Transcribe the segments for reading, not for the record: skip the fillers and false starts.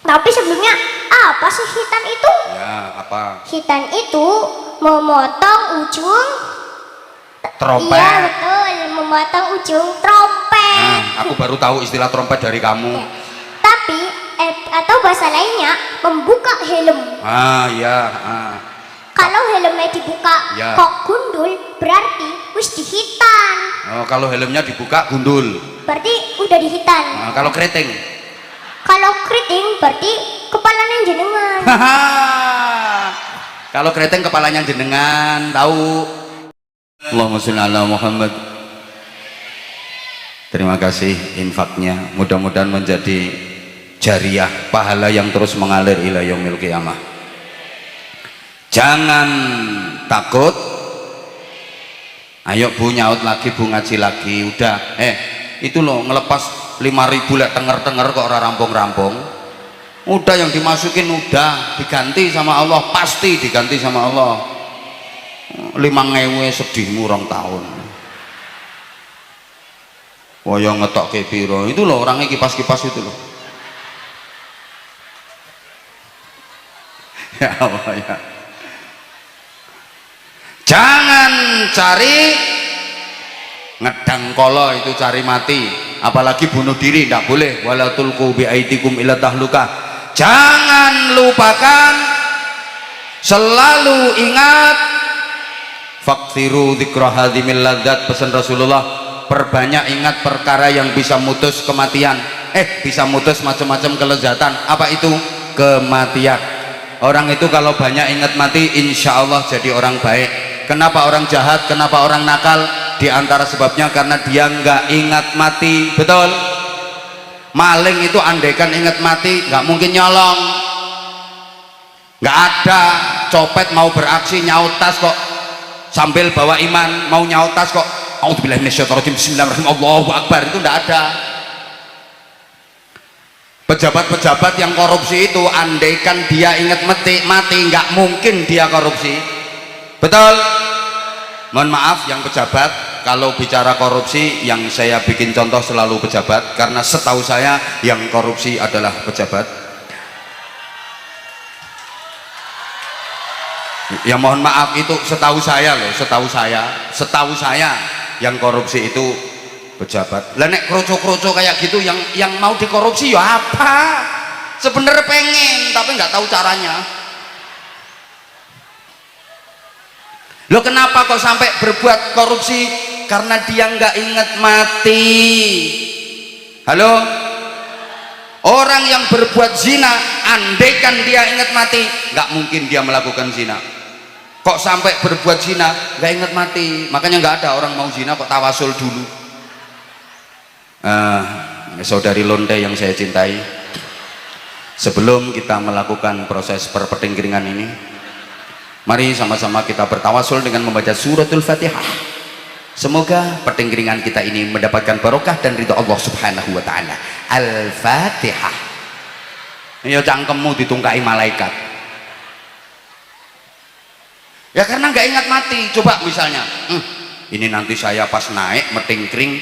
Tapi sebelumnya apa sih khitan itu? Ya, apa? Khitan itu memotong ujung Trompet. Iya betul, memotong ujung trompet. Aku baru tahu istilah trompet dari kamu. Ya. Tapi atau bahasa lainnya membuka helm. Iya. Kalau helmnya dibuka ya. kok gundul, berarti wis dihitan. Kalau helmnya dibuka gundul, berarti udah dihitan. Kalau keriting? Kalau keriting berarti kepalanya jenengan. Kalau keriting kepalanya jenengan, tahu. Allahumma sholli ala Muhammad. Terima kasih infaknya, mudah-mudahan menjadi jariah, pahala yang terus mengalir ila yaumil qiyamah. Jangan takut. Ayo Bu, nyaut lagi Bu, ngaji lagi. Udah itu loh, ngelepas 5.000 lek tenger-tenger kok ora rampung-rampung. Udah yang dimasukin udah diganti sama Allah, pasti diganti sama Allah. 5.000 sedihmu 2 tahun. Waya ngetok ke piro itu loh, orangnya kipas-kipas itu loh. Ya Allah ya. Jangan cari ngedang kolo, itu cari mati, apalagi bunuh diri, tidak boleh. Wala tulqu bi aidikum ila tahluka. Jangan lupakan, selalu ingat, fakthiru dzikra hadzimil ladzat, pesan Rasulullah, perbanyak ingat perkara yang bisa mutus kematian, bisa mutus macam-macam kelezatan. Apa itu? Kematian. Orang itu kalau banyak ingat mati, insya Allah jadi orang baik. Kenapa orang jahat, kenapa orang nakal? Di antara sebabnya karena dia nggak ingat mati. Betul? Maling itu andaikan ingat mati nggak mungkin nyolong, nggak ada. Copet mau beraksi nyaut tas kok sambil bawa iman, mau nyaut tas kok auzubillahi minasyaitonirrajim bismillahirrahmanirrahim Allahu akbar, itu nggak ada. Pejabat-pejabat yang korupsi itu andaikan dia ingat mati nggak mungkin dia korupsi. Betul? Mohon maaf yang pejabat, kalau bicara korupsi yang saya bikin contoh selalu pejabat, karena setahu saya yang korupsi adalah pejabat. Ya mohon maaf, itu setahu saya loh, setahu saya yang korupsi itu pejabat. Lah nek kroco-kroco kayak gitu yang mau dikorupsi ya apa? Sebenarnya pengen tapi nggak tahu caranya. Loh kenapa kok sampai berbuat korupsi? Karena dia nggak ingat mati. Halo? Orang yang berbuat zina, andaikan dia ingat mati, nggak mungkin dia melakukan zina. Kok sampai berbuat zina nggak ingat mati? Makanya nggak ada orang mau zina kok tawasul dulu. Saudari Lonte yang saya cintai, sebelum kita melakukan proses perpetinggiringan ini, mari sama-sama kita bertawasul dengan membaca suratul Fatihah. Semoga pertinggiringan kita ini mendapatkan barokah dan ridho Allah Subhanahu wa taala. Al-Fatihah. Ya cangkemmu ditungkai malaikat. Ya karena nggak ingat mati. Coba misalnya, ini nanti saya pas naik metingkring,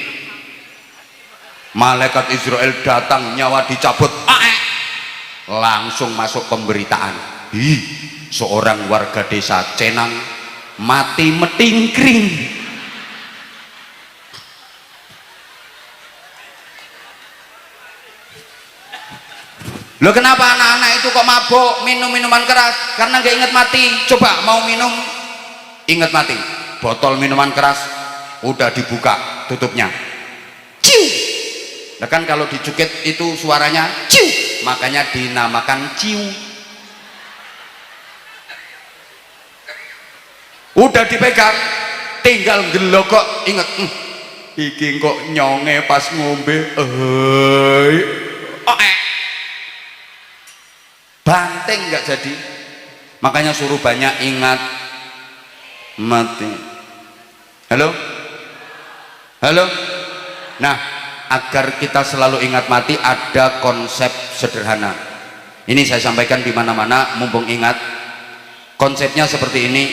malaikat Israel datang, nyawa dicabut, langsung masuk pemberitaan. Seorang warga desa Cenang mati metingkring. Loh kenapa anak-anak itu kok mabuk minum minuman keras? Karena nggak ingat mati. Coba mau minum ingat mati, botol minuman keras udah dibuka tutupnya, ciu. Nah kan kalau dicukit itu suaranya ciu, makanya dinamakan ciu. Udah dipegang, tinggal gelokok, inget iki kok nyonge pas ngombe, banteng nggak jadi. Makanya suruh banyak ingat mati. Halo? Nah, agar kita selalu ingat mati ada konsep sederhana. Ini saya sampaikan di mana-mana mumpung ingat. Konsepnya seperti ini.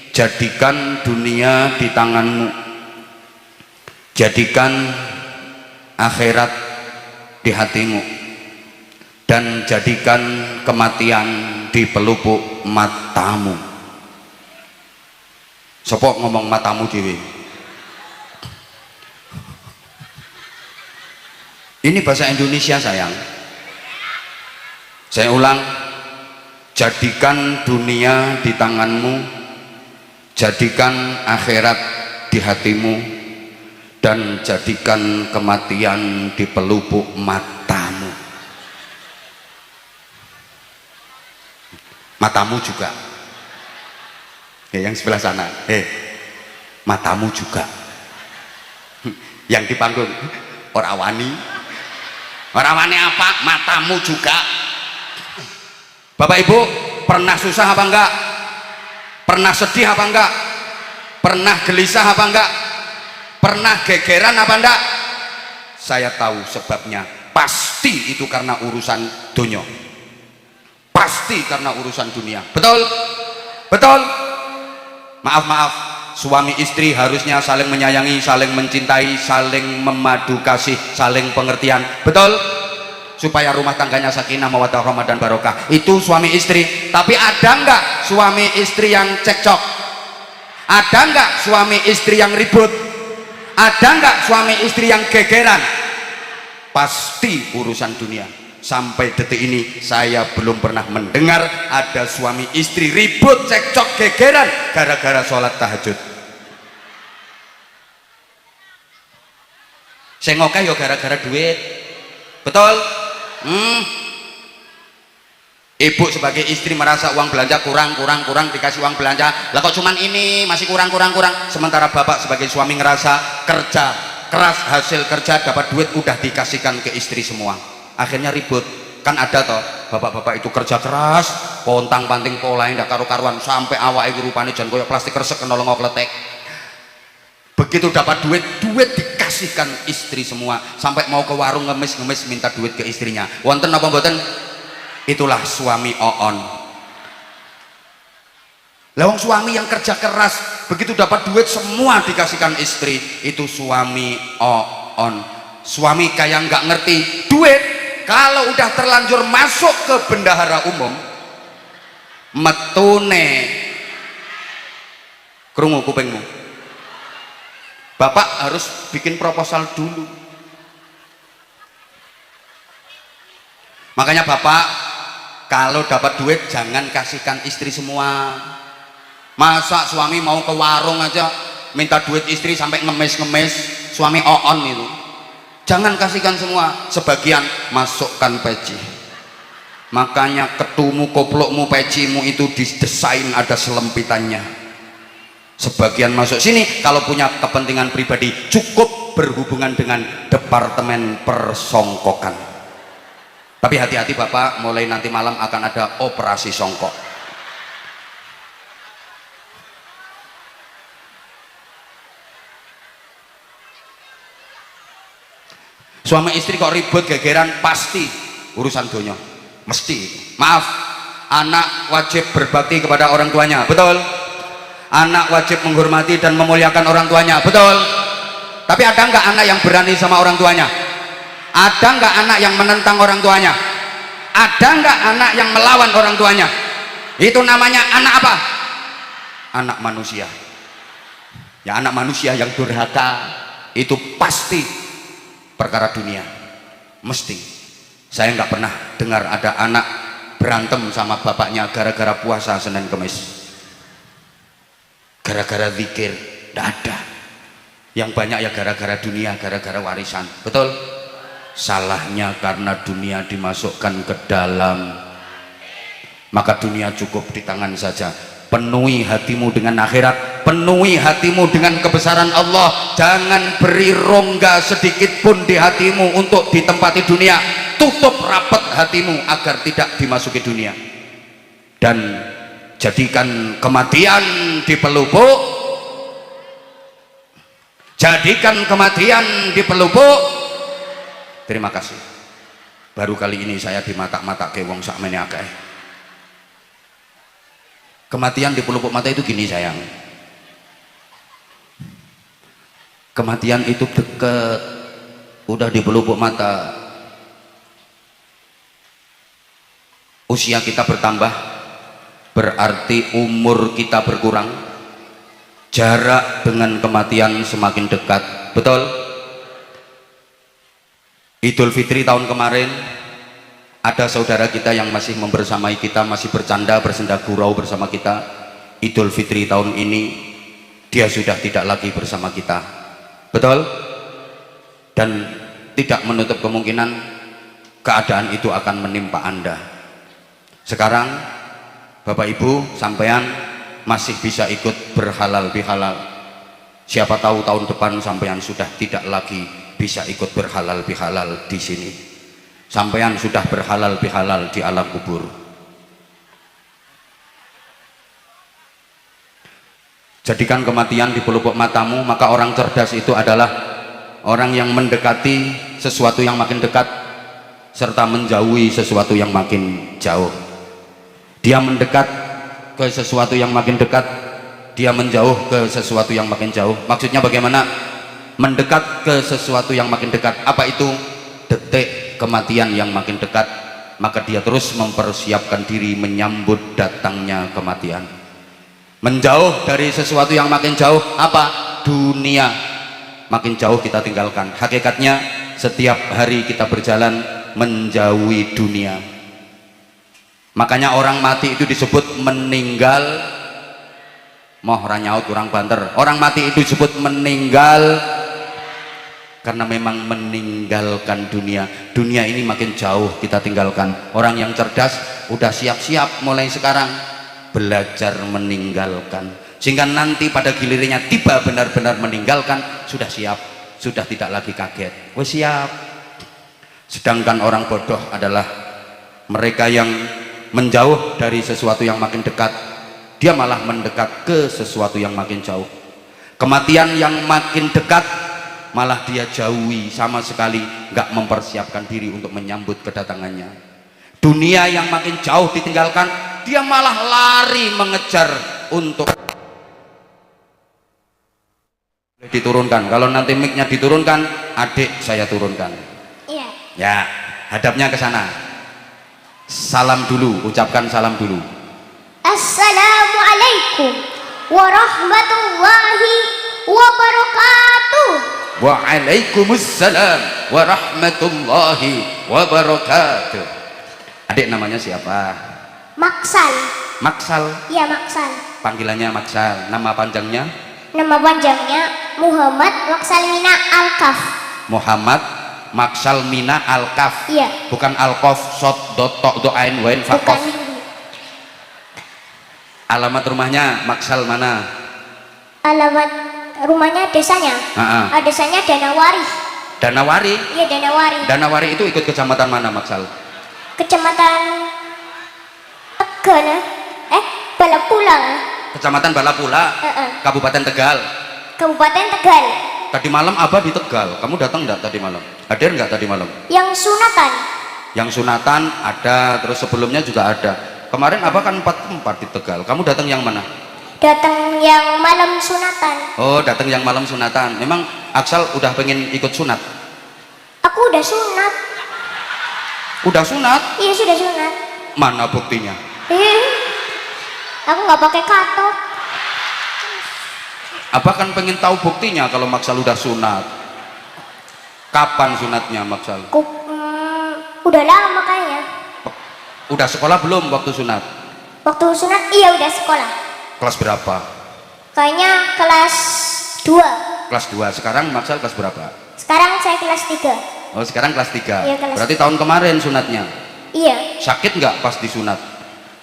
Jadikan dunia di tanganmu, jadikan akhirat di hatimu. dan jadikan kematian di pelupuk matamu. Sapa ngomong matamu dhewe? Ini bahasa Indonesia sayang. Saya ulang, jadikan dunia di tanganmu, jadikan akhirat di hatimu, dan jadikan kematian di pelupuk matamu. Matamu juga. Ya, yang sebelah sana, matamu juga. Yang di panggung, orang wani. Orang wani apa? Matamu juga. Bapak Ibu, pernah susah apa enggak? Pernah sedih apa enggak? Pernah gelisah apa enggak? Pernah gegeran apa enggak? Saya tahu sebabnya. Pasti itu karena urusan dunia. Pasti karena urusan dunia. Betul? Betul? Maaf, suami istri harusnya saling menyayangi, saling mencintai, saling memadu kasih, saling pengertian. Betul? Supaya rumah tangganya sakinah mawaddah rahmah dan barokah. Itu suami istri. Tapi ada enggak suami istri yang cekcok? Ada enggak suami istri yang ribut? Ada enggak suami istri yang gegeran? Pasti urusan dunia. Sampai detik ini saya belum pernah mendengar ada suami istri ribut, cekcok, gegeran gara-gara sholat tahajud. Saya ngokeh ya gara-gara duit. Betul? Ibu sebagai istri merasa uang belanja kurang, dikasih uang belanja, lah kok cuman ini masih kurang. Sementara bapak sebagai suami ngerasa kerja keras, hasil kerja dapat duit udah dikasihkan ke istri semua. Akhirnya ribut. Kan ada toh bapak-bapak itu kerja keras, pontang panting polain ndak karu-karuan sampai awake rupane jan koyo plastik resek kena lengo kletek. Begitu dapat duit dikasihkan istri semua, sampai mau ke warung ngemis minta duit ke istrinya. Wonten apa mboten? Itulah suami oon. Lawang suami yang kerja keras, begitu dapat duit semua dikasihkan istri, itu suami oon. Suami kayak nggak ngerti duit kalau udah terlanjur masuk ke bendahara umum, metune krungu kupingmu. Bapak harus bikin proposal dulu. Makanya bapak kalau dapat duit jangan kasihkan istri semua. Masa suami mau ke warung aja minta duit istri sampai ngemis, suami oon itu. Jangan kasihkan semua, sebagian masukkan peci. Makanya ketumu, koplokmu, pecimu itu didesain ada selempitannya. Sebagian masuk sini kalau punya kepentingan pribadi, cukup berhubungan dengan departemen persongkokan. Tapi hati-hati bapak, mulai nanti malam akan ada operasi songkok. Suami istri kok ribut gegeran, pasti urusan dunia, mesti. Maaf, anak wajib berbakti kepada orang tuanya, betul? Anak wajib menghormati dan memuliakan orang tuanya, betul? Tapi ada nggak anak yang berani sama orang tuanya? Ada nggak anak yang menentang orang tuanya? Ada nggak anak yang melawan orang tuanya? Itu namanya anak apa? Anak manusia. Ya, anak manusia yang durhaka itu pasti perkara dunia, mesti. Saya nggak pernah dengar ada anak berantem sama bapaknya gara-gara puasa Senin Kemis, gara-gara zikir, tidak ada. Yang banyak ya gara-gara dunia, gara-gara warisan, betul? Salahnya karena dunia dimasukkan ke dalam, maka dunia cukup di tangan saja. Penuhi hatimu dengan akhirat, penuhi hatimu dengan kebesaran Allah. Jangan beri rongga sedikit pun di hatimu untuk ditempati dunia. Tutup rapat hatimu agar tidak dimasuki dunia, dan jadikan kematian di pelupuk. Jadikan kematian di pelupuk. Terima kasih. Baru kali ini saya dimatak-matak ke wong sakmene akeh. Kematian di pelupuk mata itu gini sayang, kematian itu deket, udah di pelupuk mata, usia kita bertambah, berarti umur kita berkurang, jarak dengan kematian semakin dekat. Betul? Idul Fitri tahun kemarin ada saudara kita yang masih membersamai kita, masih bercanda bersenda gurau bersama kita. Idul Fitri tahun ini dia sudah tidak lagi bersama kita. Betul? Dan tidak menutup kemungkinan keadaan itu akan menimpa Anda. Sekarang Bapak Ibu sampean masih bisa ikut berhalal bihalal. Siapa tahu tahun depan sampean sudah tidak lagi bisa ikut berhalal bihalal di sini. Sampean sudah berhalal bihalal di alam kubur. Jadikan kematian di pelupuk matamu, maka orang cerdas itu adalah orang yang mendekati sesuatu yang makin dekat serta menjauhi sesuatu yang makin jauh. Dia mendekat ke sesuatu yang makin dekat, dia menjauh ke sesuatu yang makin jauh. Maksudnya bagaimana? Mendekat ke sesuatu yang makin dekat. Apa itu? Detik kematian yang makin dekat, maka dia terus mempersiapkan diri menyambut datangnya kematian. Menjauh dari sesuatu yang makin jauh, apa? Dunia. Makin jauh kita tinggalkan. Hakikatnya setiap hari kita berjalan menjauhi dunia. Makanya orang mati itu disebut meninggal. Moh ranyaut kurang banter. Orang mati itu disebut meninggal karena memang meninggalkan dunia. Dunia ini makin jauh kita tinggalkan. Orang yang cerdas udah siap-siap mulai sekarang belajar meninggalkan, sehingga nanti pada gilirannya tiba benar-benar meninggalkan sudah siap, sudah tidak lagi kaget. Wes siap. Sedangkan orang bodoh adalah mereka yang menjauh dari sesuatu yang makin dekat, dia malah mendekat ke sesuatu yang makin jauh. Kematian yang makin dekat malah dia jauhi, sama sekali nggak mempersiapkan diri untuk menyambut kedatangannya. Dunia yang makin jauh ditinggalkan, dia malah lari mengejar untuk diturunkan. Kalau nanti mic-nya diturunkan, adik saya turunkan. Iya. Ya, hadapnya ke sana. Salam dulu, ucapkan salam dulu. Assalamualaikum warahmatullahi wabarakatuh. Waalaikumsalam warahmatullahi wabarakatuh. Adik namanya siapa? Maksal. Maksal. Iya, Maksal. Panggilannya Maksal. Nama panjangnya? Nama panjangnya Muhammad Maksalmina Alkaf. Muhammad Maksal Mina Alkaf. Iya. Bukan Alkaf sot dot tok do ain wain Bukan. fakof. Alamat rumahnya Maksal mana? Alamat rumahnya desanya. Desanya Danawari. Danawari. Iya, Danawari. Danawari itu ikut kecamatan mana Maksal? Kecamatan Tegal. Balapula. Kecamatan Balapula. Kabupaten Tegal. Kabupaten Tegal. Tadi malam Abah di Tegal. Kamu datang enggak tadi malam? Hadir enggak tadi malam? Yang sunatan. Yang sunatan ada, terus sebelumnya juga ada. Kemarin Abah kan 4 di Tegal. Kamu datang yang mana? Datang yang malam sunatan. Oh, datang yang malam sunatan. Memang Aksal udah pengen ikut sunat? Aku udah sunat. Udah sunat? Iya, sudah sunat. Mana buktinya? Aku nggak pakai katok. Abah kan pengen tahu buktinya kalau Maksal udah sunat. Kapan sunatnya Maksal? Udah lama kayaknya. Udah sekolah belum waktu sunat? Waktu sunat iya udah sekolah. Kelas berapa? Kayaknya kelas 2. Kelas 2. Sekarang Maksal kelas berapa? Sekarang saya kelas 3. Oh, sekarang kelas 3. Iya, kelas Berarti tahun kemarin sunatnya? Iya. Sakit nggak pas disunat?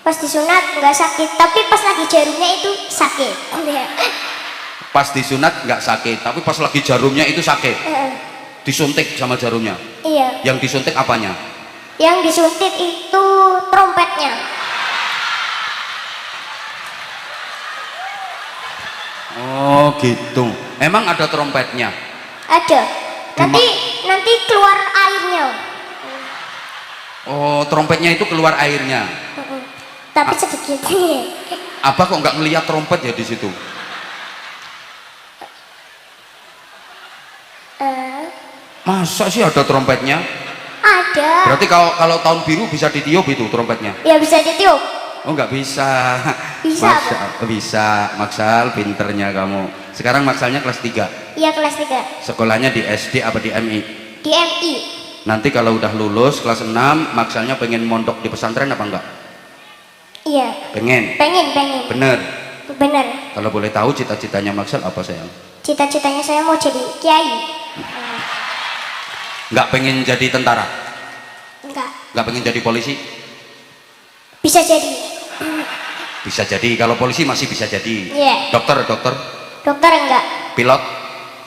Pas disunat nggak sakit, tapi pas lagi jarumnya itu sakit. Pas disunat nggak sakit, tapi pas lagi jarumnya itu sakit. Disuntik sama jarumnya? Iya. Yang disuntik apanya? Yang disuntik itu trompetnya. Oh gitu. Emang ada trompetnya? Ada. Nanti keluar airnya. Oh, trompetnya itu keluar airnya. Tapi sedikit. Apa kok nggak ngelihat trompet ya di situ? Eh, Masa sih ada trompetnya? ada ada. Berarti kalau tahun biru bisa ditiup itu trompetnya? Ya bisa ditiup. Oh nggak bisa. Bisa, Bisa. Maksal pinternya kamu. Sekarang Maksalnya kelas 3. Iya kelas 3. Sekolahnya di SD apa di MI? Di MI. Nanti kalau udah lulus kelas 6, Maksalnya pengen mondok di pesantren apa enggak? Iya. Pengen. Pengen. Bener. Bener. Kalau boleh tahu cita-citanya Maksal apa sayang? Cita-citanya saya mau jadi kiai. Nggak pengen jadi tentara? Enggak. Nggak pengen jadi polisi? Bisa jadi. Bisa jadi. Kalau polisi masih bisa jadi. Iya. Dokter? Dokter enggak. Pilot?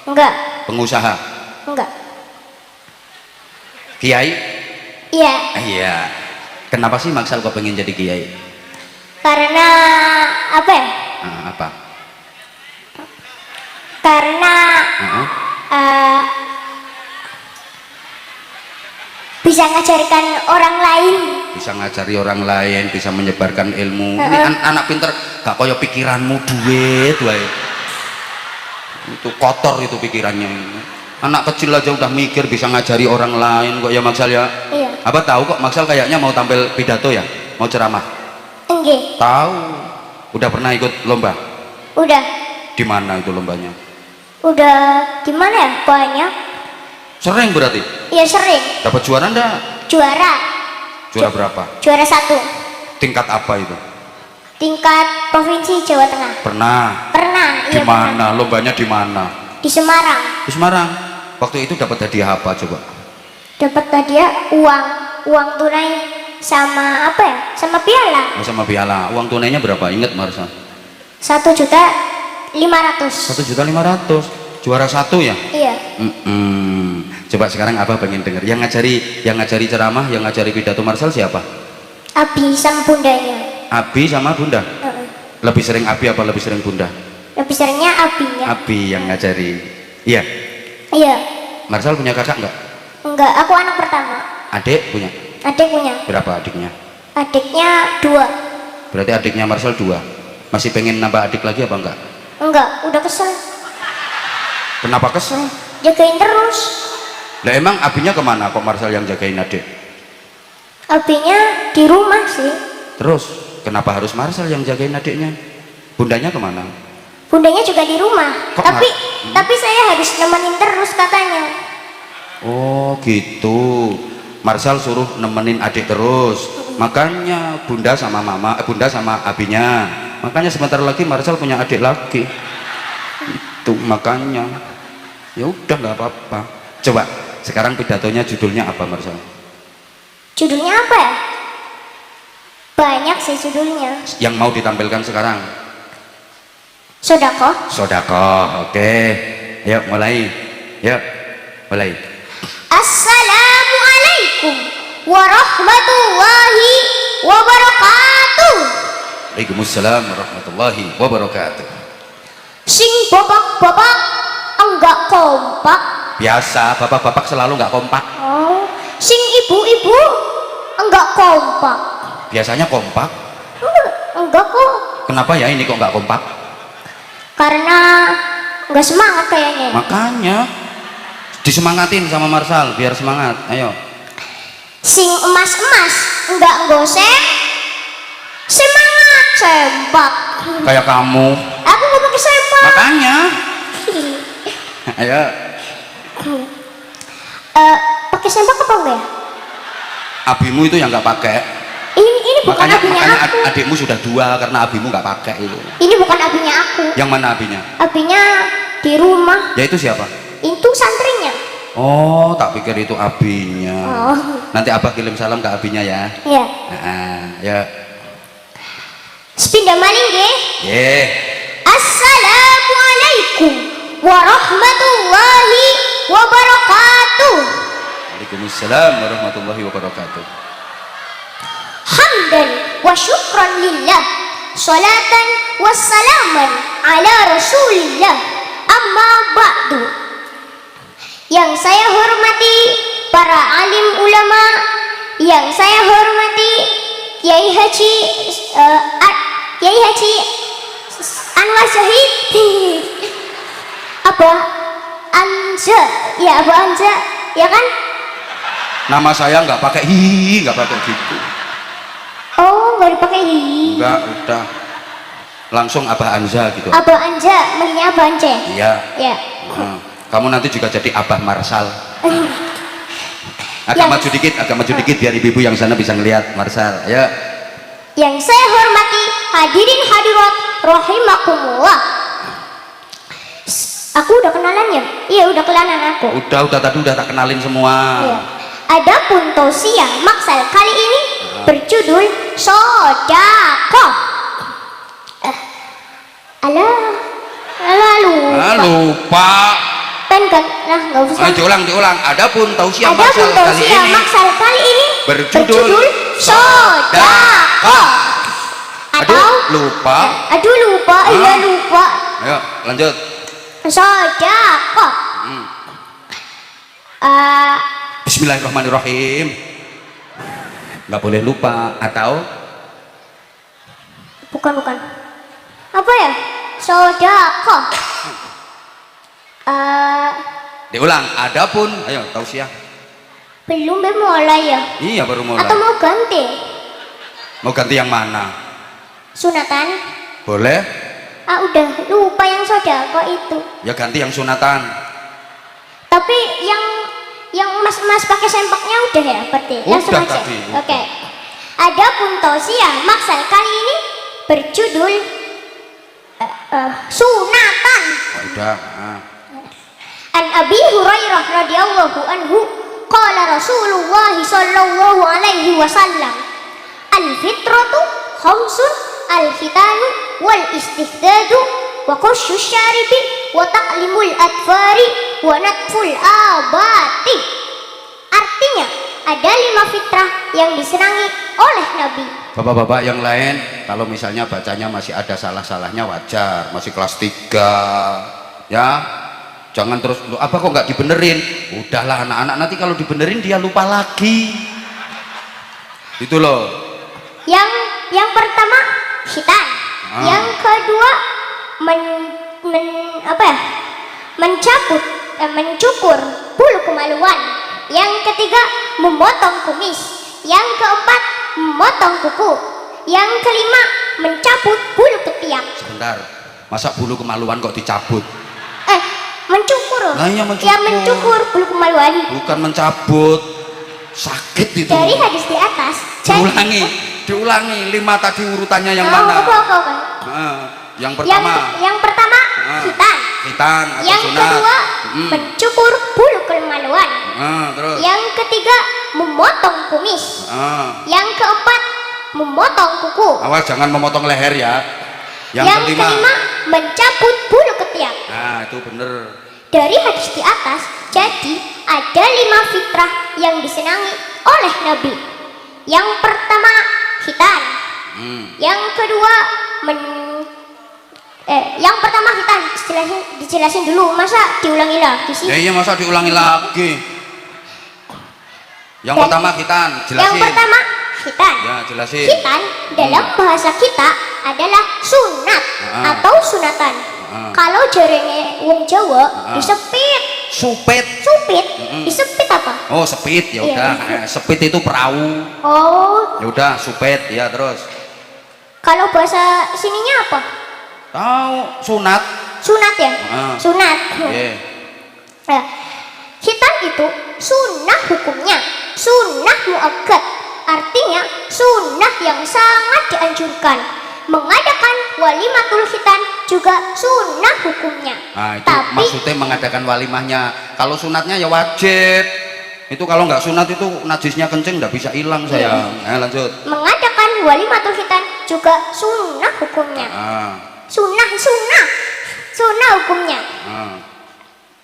Enggak. Pengusaha? Enggak. Kiai? Iya. Iya. Kenapa sih Maksal kok pengen jadi kiai? Karena apa ya? Apa? Karena bisa ngajarkan orang lain. Bisa ngajari orang lain, bisa menyebarkan ilmu. Ini anak pinter, gak koyo pikiranmu duit wae. Itu kotor itu pikirannya. Anak kecil aja udah mikir bisa ngajari orang lain kok ya Maksal ya. Iya. Apa tahu kok Maksal kayaknya mau tampil pidato ya, mau ceramah. Enggak. Tahu. Udah pernah ikut lomba? Udah. Di mana itu lombanya? Udah gimana ya banyak? Sering berarti? Iya sering. Dapat juara enggak? Juara. Juara berapa? Juara 1. Tingkat apa itu? Tingkat provinsi Jawa Tengah. Pernah. Pernah. Di Iya mana? pernah. Lombanya di mana? Di Semarang. Di Semarang. Waktu itu dapat hadiah apa coba? Dapat hadiah uang tunai sama apa ya? Sama piala. Oh, sama piala. Uang tunainya berapa? Ingat Marsha? 1.500.000. 1.500.000. Juara 1 ya? Iya. Coba sekarang Abah pengen denger. Yang ngajari ceramah, yang ngajari pidato Marsal siapa? Abi sama bundanya. Abi sama bunda? Lebih sering Abi apa lebih sering bunda? Lebih seringnya abinya. Abi yang ngajari. Iya. Iya. Marsal punya kakak enggak? Enggak, aku anak pertama. Adik punya? Adik punya. Berapa adiknya? Adiknya 2. Berarti adiknya Marsal 2. Masih pengen nambah adik lagi apa enggak? Enggak, udah kesel. Kenapa kesel? Jagain terus. Lah emang abinya kemana kok Marsal yang jagain adik? Abinya di rumah sih. Terus kenapa harus Marsal yang jagain adiknya? Bundanya kemana? Bundanya juga di rumah. Kok tapi saya harus nemenin terus katanya. Oh gitu. Marsal suruh nemenin adik terus. Makanya bunda sama abinya. Makanya sebentar lagi Marsal punya adik lagi. Itu makanya. Ya udah nggak apa-apa. Coba sekarang pidatonya judulnya apa Marsal? Judulnya apa ya? Banyak sih judulnya. Yang mau ditampilkan sekarang? Sodako. Oke. Yuk mulai. Assalamualaikum warahmatullahi wabarakatuh. Waalaikumsalam warahmatullahi wabarakatuh. Sing bapak-bapak enggak kompak. Biasa, bapak-bapak selalu nggak kompak. Oh, sing ibu-ibu enggak kompak. Biasanya kompak. Enggak kok. Kenapa ya ini kok nggak kompak? Karena enggak semangat kayaknya. Makanya disemangatin sama Marsal biar semangat. Ayo. Sing emas-emas enggak goseng. Semangat sempak. Kayak kamu. Aku nggak pakai sempak. Makanya. Ayo. Pakai sempak apa enggak ya? Abimu itu yang nggak pakai. Ini bukan Makanya abinya aku. adikmu sudah 2 karena abimu nggak pakai itu. Ini bukan abinya aku. Yang mana abinya? Abinya di rumah. Ya itu siapa? Itu santrinya. Oh, tak pikir itu abinya. Oh. Nanti Abah kirim salam ke abinya ya. Ya. Ya. Sepindah maling nggih. Ye. Assalamualaikum warahmatullahi wabarakatuh. Waalaikumsalam warahmatullahi wabarakatuh. Hamdan wa syukran lillah. Salatan wassalaman ala rasulillah. Amma ba'du. Yang saya hormati para alim ulama, yang saya hormati Kiai Haji Anwar Syahid. Abah Anja, ya Abah Anja, ya kan? Nama saya nggak pakai hi, nggak pakai gitu. Oh, nggak dipakai hi. Enggak, udah. Langsung Abah Anza gitu. Abah Anja, manggilnya Abah Anja. Iya. Ya. Kamu nanti juga jadi Abah Marsal. Agak Yang- maju dikit biar ibu-ibu yang sana bisa ngelihat Marsal. Ya. Yang saya hormati hadirin hadirat rahimakumullah. Aku udah kenalan ya? Iya, udah kenalan aku. Udah tadi udah tak kenalin semua. Iya. Adapun tausiah maksal kali ini berjudul Sodakoh. Alah, lupa. Lupa. Kan nggak usah. Diulang. Adapun tausiah Adapun tausiah maksal kali ini berjudul Sodakoh. Atau lupa. Iya lupa. Ayo, lanjut. Sodakoh. Bismillahirrahmanirrahim. Nggak boleh lupa atau Bukan. Apa ya? Sodakoh. diulang. Adapun, ayo tausiah. Belum mulai ya? Iya baru mulai. Atau mau ganti? Mau ganti yang mana? Sunatan? Boleh? Udah lupa yang sodakoh itu. Ya ganti yang sunatan. Tapi yang mas pakai sempaknya udah ya berarti. Langsung Udah aja. tadi. Oke. Adapun tausiah maksal kali ini berjudul sunatan. Udah. An Abi Hurairah radhiyallahu anhu qala Rasulullah sallallahu alaihi wasallam al fitratu khamsun al khitanu wal istihdadu wa qashu syaribi wa ta'limul atfari wa natful abati. Artinya ada 5 fitrah yang disenangi oleh Nabi. Bapak-bapak yang lain kalau misalnya bacanya masih ada salah-salahnya wajar, masih kelas 3 ya, jangan terus "Loh, apa kok nggak dibenerin?" Udahlah anak-anak, nanti kalau dibenerin dia lupa lagi itu loh. Yang pertama khitan, yang kedua mencukur bulu kemaluan, yang ketiga memotong kumis, yang keempat memotong kuku, yang kelima mencabut bulu ketiak. Sebentar, masa bulu kemaluan kok dicabut? Mencukur. Nah, iya, mencukur. Ya mencukur bulu kemaluan. Bukan mencabut, sakit itu. Dari hadis di atas. Diulangi 5 tadi urutannya yang Apa? mana? Yang pertama Yang pertama khitan. khitan atau Yang sunat. kedua mencukur bulu kemaluan. Terus Yang ketiga memotong kumis. Yang keempat memotong kuku. awas jangan memotong leher ya. Yang kelima mencabut bulu ketiak. Nah itu bener. Dari hadis di atas, jadi ada 5 fitrah yang disenangi oleh Nabi. Yang pertama khitan. Yang kedua yang pertama khitan dijelasin dulu, masa diulangi lagi sih? Ya iya, masa diulangi lagi. Yang pertama khitan, jelasin. Yang pertama khitan. Ya jelasin. Khitan dalam bahasa kita adalah sunat atau sunatan. Kalau jarene wong Jawa disepit. Supit. Disepit apa? Oh sepit, ya udah. Sepit itu perahu. Oh, Ya udah supit ya terus. kalau bahasa sininya apa? Tahu sunat. Sunat ya? Sunat. Iya. Nah, khitan itu sunnah hukumnya, sunnah muakkad, artinya sunnah yang sangat dianjurkan. Mengadakan walimatul khitan juga sunnah hukumnya. Nah itu Tapi maksudnya mengadakan walimahnya. Kalau sunatnya ya wajib. Itu kalau nggak sunat itu najisnya kencing nggak bisa hilang sayang. Lanjut. mengadakan walimatul khitan juga sunnah hukumnya. Sunnah hukumnya.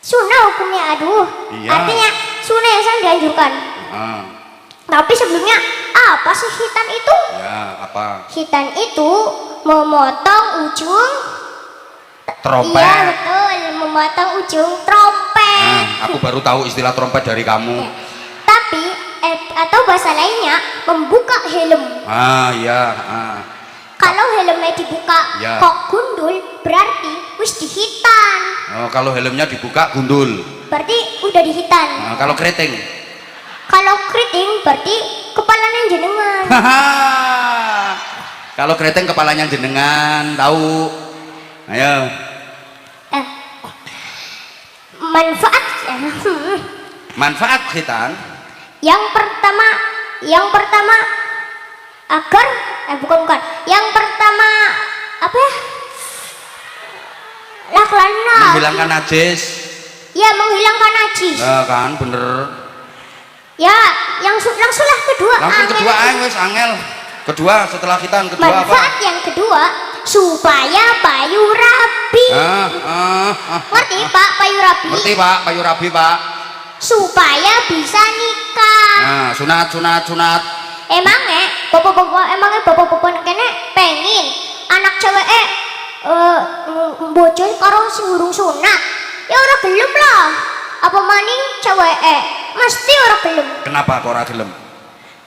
Sunnah hukumnya, aduh. Iya. Artinya sunnah yang sangat dianjurkan. Tapi sebelumnya apa sih khitan itu? Ya apa? Khitan itu memotong ujung Trompet. Iya betul, memotong ujung trompet. Aku baru tahu istilah trompet dari kamu. Ya. Tapi atau bahasa lainnya membuka helm. Iya. Kalau helmnya dibuka Ya. kok gundul, berarti wis dihitan. Kalau helmnya dibuka gundul. Berarti udah dihitan. Kalau keriting. Kalau keriting berarti kepalanya jenengan. Haha. Kalau keriting kepalanya jenengan, tahu. Ayo. Eh, manfaat Manfaat khitan. yang pertama agar bukan yang pertama apa ya, laklana Menghilangkan najis. ya, menghilangkan najis Nah, kan bener. ya. Yang langsunglah kedua, Langsung kedua aing wis angel. Kedua setelah khitan kedua apa? manfaat yang kedua supaya payu rapi. Ngerti Pak payu rapi? Ngerti Pak, payu rabi Pak. Supaya bisa nikah. Nah, sunat. Emangnya bapak-bapak kene pengen anak cewek bocor karo sing urung sunat. Ya ora gelem lah. Apa maning cewek mesti ora gelem. Kenapa kok ora gelem?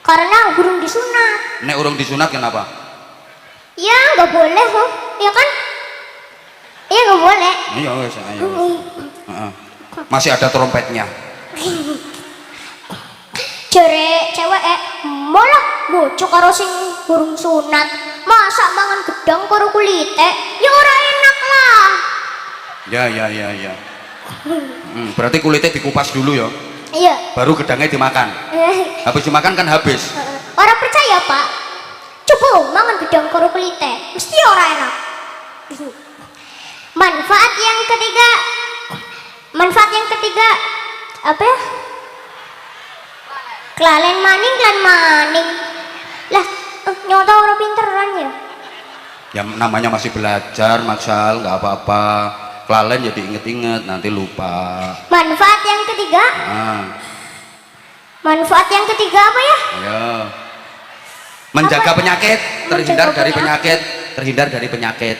Karena urung disunat. Nek urung disunat kenapa? Ya nggak boleh kok, ya kan? Iya nggak boleh. Iya wis, ayo. Heeh. Masih ada trompetnya. Jere cewek malah bocok karo sing burung sunat. Masa mangan gedang karo kulite? Ya ora enak lah. Ya. Berarti kulitnya dikupas dulu ya. Iya. Baru gedangnya dimakan. Habis dimakan kan habis. Orang percaya Pak. Coba mangan gedang karo kulite, mesti ora enak. Manfaat yang ketiga apa ya? Klalen maning lah, nyata orang pinteran ya. Ya namanya masih belajar maksal, nggak apa-apa. Kelalen jadi inget-inget nanti lupa. Manfaat yang ketiga apa ya? Ayo. Menjaga penyakit, terhindar dari penyakit. Terhindar dari penyakit.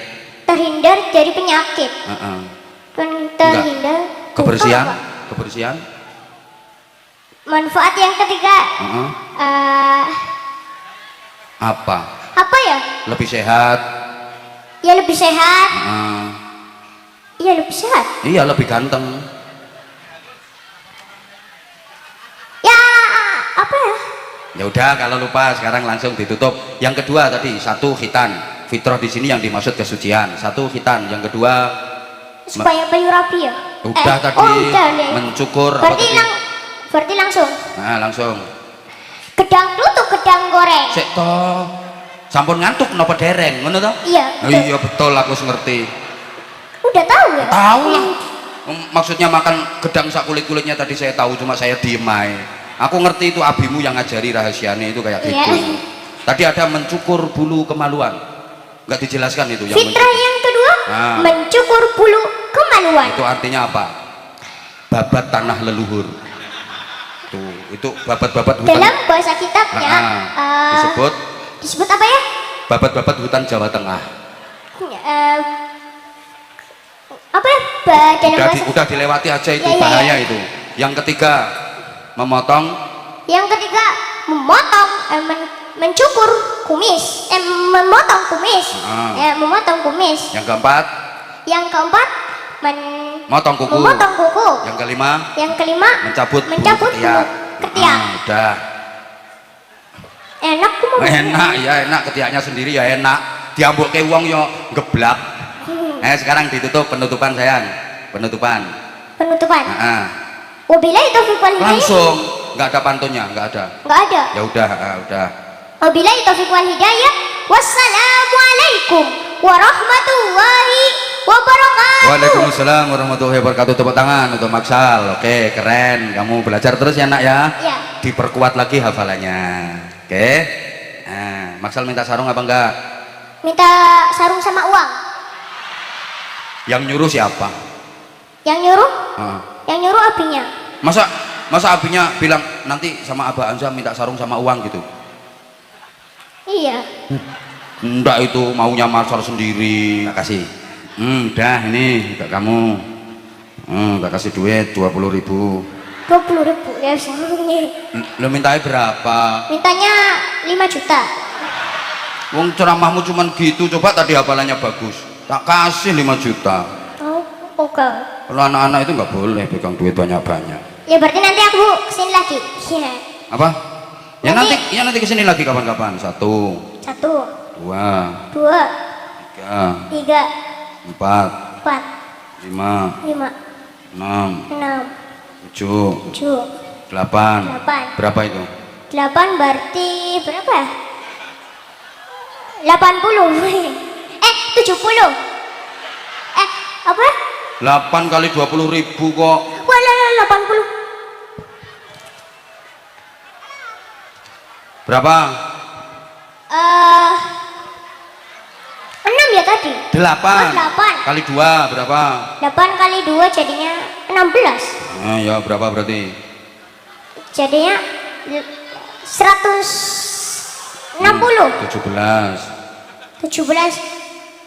Terhindar Kebersihan. Manfaat yang ketiga Apa ya? Lebih sehat. Ya lebih sehat. Iya lebih sehat. Iya lebih ganteng. Ya apa ya? Ya udah kalau lupa sekarang langsung ditutup. Yang kedua tadi satu khitan. Fitrah di sini yang dimaksud kesucian. Satu khitan. Yang kedua supaya payu rapi ya. Udah tadi udah, mencukur. Berarti langsung. Nah langsung. Gedang tutuk gedang goreng. Sik toh. Sampun ngantuk napa dereng ngono toh? Iya. Oh, iya betul aku ngerti. Udah tahu ya? Tahu lah. Maksudnya makan gedang sak kulit-kulitnya tadi saya tahu, cuma saya diem aja. Aku ngerti itu abimu yang ngajari rahasianya itu kayak gitu. Tadi ada mencukur bulu kemaluan. Nggak dijelaskan itu yang fitrah yang kedua mencukur bulu kemaluan. Itu artinya apa? Babat tanah leluhur. Tuh, itu babat-babat hutan. Dalam bahasa kitabnya disebut apa ya? Babat-babat hutan Jawa Tengah. Apa ya? Udah dilewati aja itu bahaya itu. Yang ketiga memotong. Yang ketiga memotong mencukur kumis. Memotong kumis. Memotong kumis. Yang keempat memotong kuku. Yang kelima mencabut ketiak. Udah. Enak enak ketiaknya sendiri ya enak. Diambuk ke wong yo geblak. Sekarang ditutup penutupan sayang. Penutupan. Wabillahi taufiq wal hidayah. Langsung, nggak ada pantunnya, nggak ada. Ya udah. Wabillahi taufiq wal hidayah. Wassalamualaikum warahmatullahi wabarakatuh. Waalaikumsalam warahmatullahi wabarakatuh. Tepuk tangan untuk Maksal. Oke, keren. Kamu belajar terus ya nak ya. Iya. Diperkuat lagi hafalannya. Oke. Maksal minta sarung apa enggak? Minta sarung sama uang. Yang nyuruh siapa? Yang nyuruh abinya. Masa abinya bilang nanti sama Abah Anza minta sarung sama uang gitu? Iya. Enggak, itu maunya Maksal sendiri. Tak kasih. Udah ini untuk kamu. Tak kasih duit 20.000. 20.000 ya sarungnya. Lo mintanya berapa? Mintanya 5 juta. Wong ceramahmu cuman gitu, coba tadi hafalannya bagus. Tak kasih 5 juta. Oh, oke. Kalau anak-anak itu nggak boleh pegang duit banyak-banyak. Ya berarti nanti aku kesini lagi. Iya. Apa? Ya Nanti. nanti kesini lagi kapan-kapan. 1, 1, 2, 2, 3, 3, 4, 4, 5, 5, 6, 6, 7, 7, 8. 8. Berapa itu? 8 berarti berapa ya? 80. 70. Apa? 8 kali 20.000 kok. Walah, 80. Berapa? 6 ya tadi? 8. Oh, 8. Kali 2 berapa? 8 kali 2 jadinya 16. Nah, ya berapa berarti? Jadinya 160. 17, 17,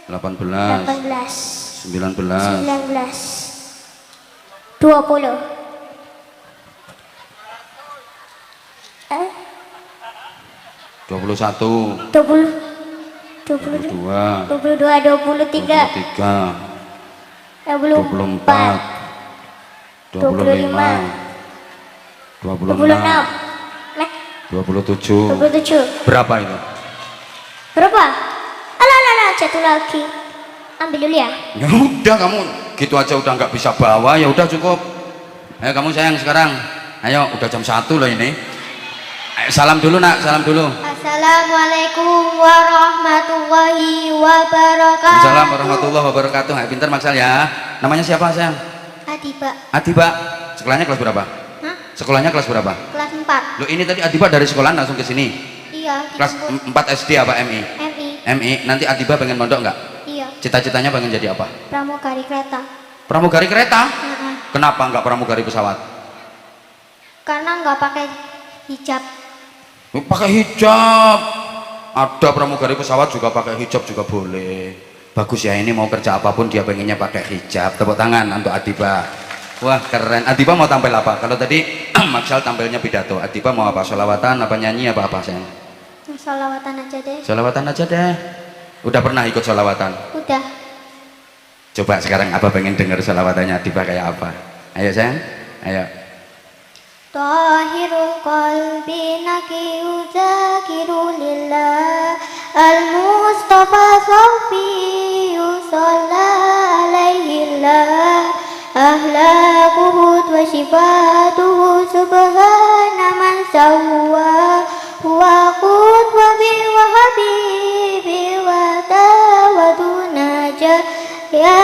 18, 18, 19, 19, 20. 21, 20, 22, 22, 23, 23, 24, 25, 26, 26, nah, 27. 27. Berapa itu? Berapa? Alah, jatuh lagi. Ambil dulu ya. Ya udah, kamu gitu aja udah nggak bisa bawa, ya udah cukup. Ayo kamu sayang sekarang. Ayo udah jam 1 loh ini. Ayo, salam dulu nak, salam dulu. Assalamualaikum warahmatullahi wabarakatuh. Assalamualaikum warahmatullahi wabarakatuh. Ayo pintar maksal ya. Namanya siapa sayang? Adiba. Adiba. Sekolahnya kelas berapa? Hah? Sekolahnya kelas berapa? Kelas 4. Loh ini tadi Adiba dari sekolah langsung ke sini. Iya, Kelas dijemput 4 SD apa MI? MI. MI. Nanti Adiba pengen mondok nggak? Iya, Cita-citanya pengen jadi apa? pramugari kereta. Pramugari kereta? Heeh. Kenapa nggak pramugari pesawat? Karena nggak pakai hijab. Pakai hijab. Ada pramugari pesawat juga pakai hijab juga boleh. Bagus ya, ini mau kerja apapun dia pengennya pakai hijab. Tepuk tangan untuk Adiba. Wah keren. Adiba mau tampil apa? Kalau tadi Maksal tampilnya pidato. Adiba mau apa? Sholawatan apa nyanyi apa sayang? Sholawatan aja deh. Sholawatan aja deh. Udah pernah ikut sholawatan? Udah. Coba sekarang apa pengen dengar sholawatannya Adiba kayak apa? Ayo sayang, ayo. Tahirul qalbi nakiu zakiru lillah al-mustafa sawfi yusalla alaihillah ahlakuhu wa sifatuhu subhana man sawwa huwa qudwa bi wa habibi wa tawaduna ya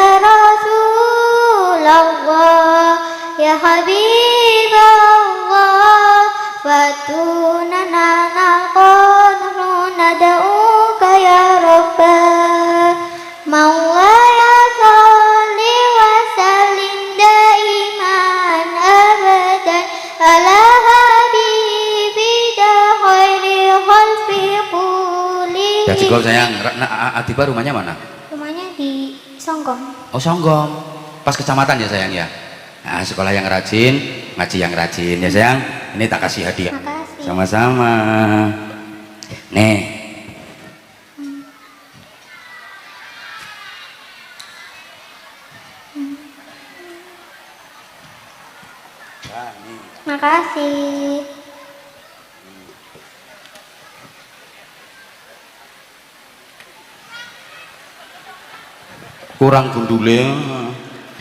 Rasulullah ya Habiballah fatunana naqadru nada'uka ya Rabbah Maulaya salli wa sallim daiman abadan ala habibika khairi khalfi quli. Ya cukup sayang. Adiba rumahnya mana? Rumahnya di Songgong. Oh Songgom. Pas kecamatan ya sayang ya. Nah, sekolah yang rajin, ngaji yang rajin ya sayang. Ini tak kasih hadiah. Makasih. Sama-sama. Nih. Makasih. Kurang gundule.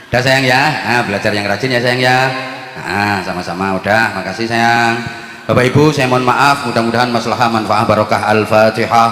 Udah sayang ya. Nah, belajar yang rajin ya sayang ya. Nah, sama-sama udah. Makasih sayang. Bapak Ibu, saya mohon maaf. Mudah-mudahan maslahah manfaat barokah. Al-Fatihah.